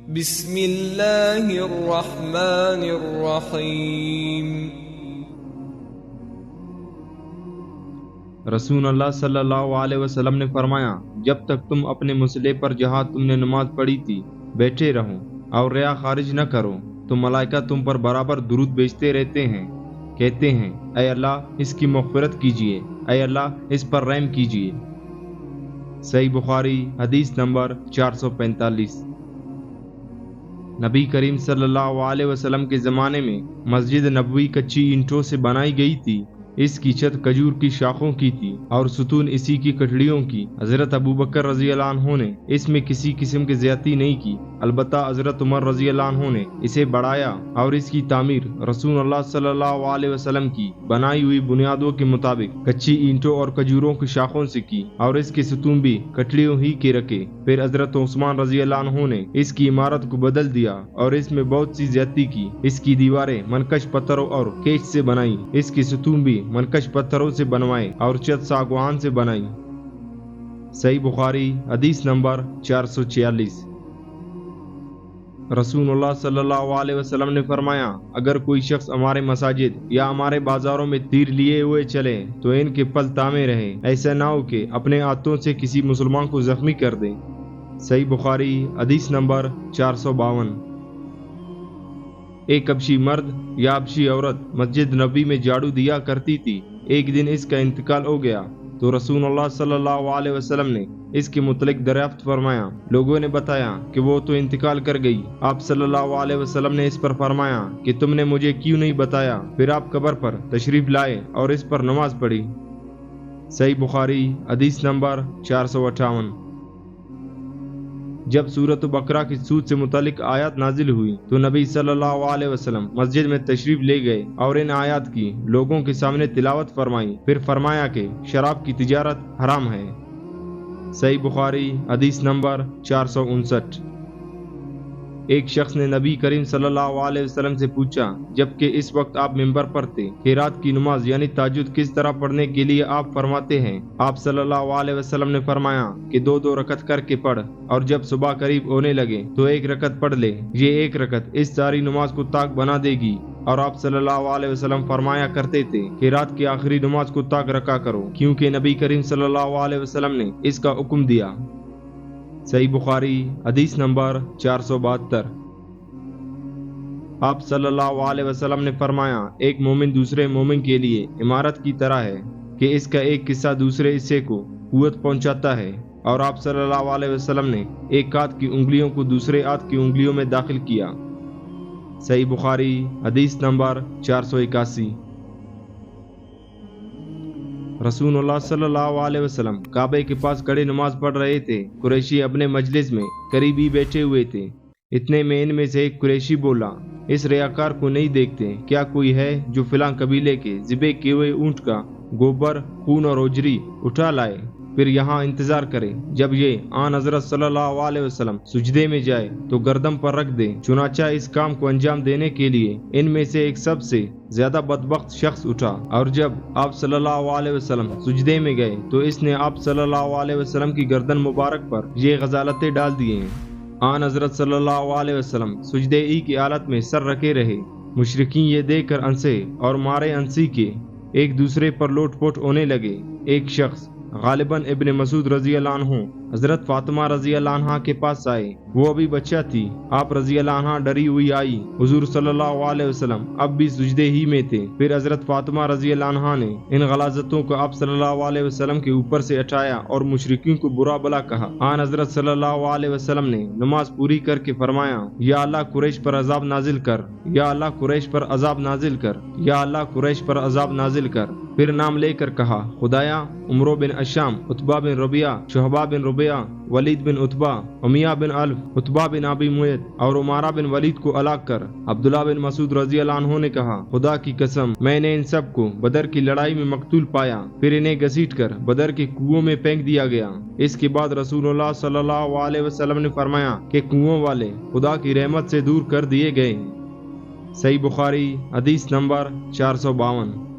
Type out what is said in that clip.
بسم اللہ الرحمن الرحیم۔ رسول اللہ صلی اللہ علیہ وسلم نے فرمایا، جب تک تم اپنے مسلح پر جہاں تم نے نماز پڑھی تھی بیٹھے رہو اور ریا خارج نہ کرو تو ملائکہ تم پر برابر درود بھیجتے رہتے ہیں، کہتے ہیں اے اللہ اس کی مغفرت کیجیے، اے اللہ اس پر رحم کیجیے۔ صحیح بخاری حدیث نمبر 445۔ نبی کریم صلی اللہ علیہ وسلم کے زمانے میں مسجد نبوی کچی اینٹوں سے بنائی گئی تھی۔ اس کی چھت کھجور کی شاخوں کی تھی اور ستون اسی کی کٹڑیوں کی۔ حضرت ابوبکر رضی اللہ عنہ نے اس میں کسی قسم کی زیادتی نہیں کی، البتہ حضرت عمر رضی اللہ عنہ نے اسے بڑھایا اور اس کی تعمیر رسول اللہ صلی اللہ علیہ وسلم کی بنائی ہوئی بنیادوں کے مطابق کچی اینٹوں اور کھجوروں کی شاخوں سے کی اور اس کے ستون بھی کٹڑیوں ہی کے رکھے۔ پھر حضرت عثمان رضی اللہ عنہ نے اس کی عمارت کو بدل دیا اور اس میں بہت سی زیادتی کی۔ اس کی دیواریں منقش پتھروں اور کیچ سے بنائی، اس کے ستون بھی منقش پتھروں سے بنوائے اور چھت ساگوان سے بنائی۔ صحیح بخاری حدیث نمبر 446۔ رسول اللہ صلی اللہ علیہ وسلم نے فرمایا، اگر کوئی شخص ہمارے مساجد یا ہمارے بازاروں میں تیر لیے ہوئے چلے تو ان کے پل تامے رہے، ایسا نہ ہو کہ اپنے ہاتھوں سے کسی مسلمان کو زخمی کر دے۔ صحیح بخاری حدیث نمبر 452۔ ایک حبشی مرد یا حبشی عورت مسجد نبی میں جھاڑو دیا کرتی تھی۔ ایک دن اس کا انتقال ہو گیا تو رسول اللہ صلی اللہ علیہ وسلم نے اس کے متعلق دریافت فرمایا۔ لوگوں نے بتایا کہ وہ تو انتقال کر گئی۔ آپ صلی اللہ علیہ وسلم نے اس پر فرمایا کہ تم نے مجھے کیوں نہیں بتایا؟ پھر آپ قبر پر تشریف لائے اور اس پر نماز پڑھی۔ صحیح بخاری حدیث نمبر 458۔ جب سورۃ بقرہ کی سود سے متعلق آیات نازل ہوئی تو نبی صلی اللہ علیہ وسلم مسجد میں تشریف لے گئے اور ان آیات کی لوگوں کے سامنے تلاوت فرمائی۔ پھر فرمایا کہ شراب کی تجارت حرام ہے۔ صحیح بخاری حدیث نمبر 459۔ ایک شخص نے نبی کریم صلی اللہ علیہ وسلم سے پوچھا، جبکہ اس وقت آپ منبر پر تھے، کہ رات کی نماز یعنی تہجد کس طرح پڑھنے کے لیے آپ فرماتے ہیں؟ آپ صلی اللہ علیہ وسلم نے فرمایا کہ دو رکعت کر کے پڑھ، اور جب صبح قریب ہونے لگے تو ایک رکعت پڑھ لے، یہ ایک رکعت اس ساری نماز کو طاق بنا دے گی۔ اور آپ صلی اللہ علیہ وسلم فرمایا کرتے تھے کہ رات کی آخری نماز کو طاق رکھا کرو، کیونکہ نبی کریم صلی اللہ علیہ وسلم نے اس کا حکم دیا۔ صحیح بخاری حدیث نمبر 472۔ آپ صلی اللہ علیہ وسلم نے فرمایا، ایک مومن دوسرے مومن کے لیے عمارت کی طرح ہے کہ اس کا ایک حصہ دوسرے حصے کو قوت پہنچاتا ہے۔ اور آپ صلی اللہ علیہ وسلم نے ایک ہاتھ کی انگلیوں کو دوسرے ہاتھ کی انگلیوں میں داخل کیا۔ صحیح بخاری حدیث نمبر 481۔ رسول اللہ صلی اللہ علیہ وسلم کعبے کے پاس کھڑے نماز پڑھ رہے تھے۔ قریشی اپنے مجلس میں قریب ہی بیٹھے ہوئے تھے۔ اتنے میں ان میں سے ایک قریشی بولا، اس ریاکار کو نہیں دیکھتے کیا کوئی ہے جو فلاں قبیلے کے ذبح کیے ہوئے اونٹ کا گوبر، خون اور اوجری اٹھا لائے، پھر یہاں انتظار کرے، جب یہ آن حضرت صلی اللہ علیہ وسلم سجدے میں جائے تو گردن پر رکھ دے۔ چنانچہ اس کام کو انجام دینے کے لیے ان میں سے ایک سب سے زیادہ بدبخت شخص اٹھا، اور جب آپ صلی اللہ علیہ وسلم سجدے میں گئے تو اس نے آپ صلی اللہ علیہ وسلم کی گردن مبارک پر یہ غزالتیں ڈال دیے۔ آن حضرت صلی اللہ علیہ وسلم سجدے ہی کی حالت میں سر رکھے رہے۔ مشرکین یہ دیکھ کر ہنسے اور مارے ہنسی کے ایک دوسرے پر لوٹ پوٹ ہونے لگے۔ ایک شخص غالباً ابن مسعود رضی اللہ عنہ حضرت فاطمہ رضی اللہ عنہ کے پاس آئے، وہ ابھی بچہ تھی۔ آپ رضی اللہ عنہ ڈری ہوئی آئی، حضور صلی اللہ علیہ وسلم اب بھی سجدے ہی میں تھے۔ پھر حضرت فاطمہ رضی اللہ عنہ نے ان غلاظتوں کو آپ صلی اللہ علیہ وسلم کے اوپر سے ہٹایا اور مشرکین کو برا بلا کہا۔ آن حضرت صلی اللہ علیہ وسلم نے نماز پوری کر کے فرمایا، یا اللہ قریش پر عذاب نازل کر، یا اللہ قریش پر عذاب نازل کر، یا اللہ قریش پر عذاب نازل کر۔ پھر نام لے کر کہا، خدایا عمرو بن اشام، عتبہ بن ربیعہ، شعبہ بن ربیعہ، ولید بن عتبہ، امیہ بن الف، عتبہ بن ابی معیط اور عمارہ بن ولید کو ہلاک کر۔ عبداللہ بن مسعود رضی اللہ عنہ نے کہا، خدا کی قسم میں نے ان سب کو بدر کی لڑائی میں مقتول پایا۔ پھر انہیں گھسیٹ کر بدر کے کنووں میں پھینک دیا گیا۔ اس کے بعد رسول اللہ صلی اللہ علیہ وسلم نے فرمایا کہ کنووں والے خدا کی رحمت سے دور کر دیے گئے۔ صحیح بخاری حدیث نمبر 452۔